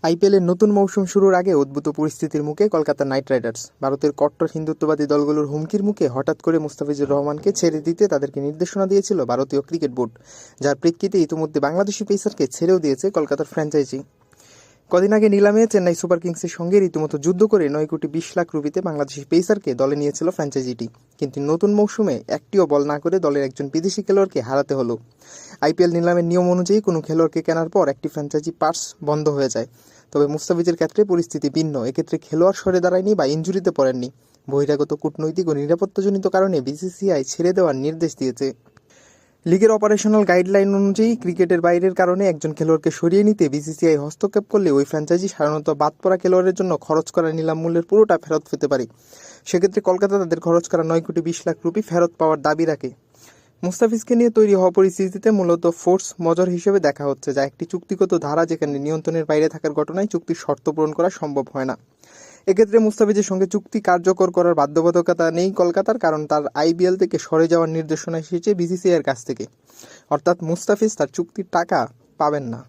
আইপিএলের নতুন মৌসুম শুরুর আগে উদ্ভূত পরিস্থিতির মুখে কলকাতা নাইট রাইডার্স। ভারতের কট্টর হিন্দুত্ববাদী দলগুলোর হুমকির মুখে হঠাৎ করে মুস্তাফিজুর রহমানকে ছেড়ে দিতে তাদেরকে নির্দেশনা দিয়েছিল ভারতীয় ক্রিকেট বোর্ড, যার প্রেক্ষিতে ইতিমধ্যে বাংলাদেশি পেসারকে ছেড়েও দিয়েছে কলকাতার ফ্র্যাঞ্চাইজি। কদিন আগে নিলামে চেন্নাই সুপার কিংসের সঙ্গে রীতিমতো যুদ্ধ করে 9 কোটি 20 লাখ রুপিতে বাংলাদেশি পেসারকে দলে নিয়েছিল ফ্র্যাঞ্চাইজিটি, কিন্তু নতুন মৌসুমে একটিও বল না করে দলের একজন বিদেশি খেলোয়াড়কে হারাতে হলো। আইপিএল নিলামের নিয়ম অনুযায়ী কোনো খেলোয়াড়কে কেনার পর একটি ফ্র্যাঞ্চাইজি পার্স বন্ধ হয়ে যায়। তবে মুস্তাফিজের ক্ষেত্রে পরিস্থিতি ভিন্ন। এক্ষেত্রে খেলোয়াড় সরে দাঁড়ায়নি বা ইনজুরিতে পড়েননি, বহিরাগত কূটনৈতিক ও নিরাপত্তাজনিত কারণে বিসিসিআই ছেড়ে দেওয়ার নির্দেশ দিয়েছে। লিগের অপারেশনাল গাইডলাইন অনুযায়ী ক্রিকেটের বাইরের কারণে একজন খেলোয়াড়কে সরিয়ে নিতে বিসিসিআই হস্তক্ষেপ করলে ওই ফ্র্যাঞ্চাইজি সাধারণত বাদ পড়া খেলোয়াড়ের জন্য খরচ করা নিলাম মূল্যের পুরোটা ফেরত পেতে পারে। সেক্ষেত্রে কলকাতা তাদের খরচ করা 9 কোটি 20 লাখ রুপি ফেরত পাওয়ার দাবি রাখে। মুস্তাফিজকে নিয়ে তৈরি হওয়া পরিস্থিতিতে মূলত ফোর্স মজর হিসেবে দেখা হচ্ছে, যা একটি চুক্তিগত ধারা যেখানে নিয়ন্ত্রণের বাইরে থাকার ঘটনায় চুক্তির শর্ত পূরণ করা সম্ভব হয় না। এক্ষেত্রে মুস্তাফিজের সঙ্গে চুক্তি কার্যকর করার বাধ্যবাধকতা নেই কলকাতার, কারণ তার আইপিএল থেকে সরে যাওয়ার নির্দেশনা এসেছে বিসিসিআইয়ের কাছ থেকে। অর্থাৎ মুস্তাফিজ তার চুক্তির টাকা পাবেন না।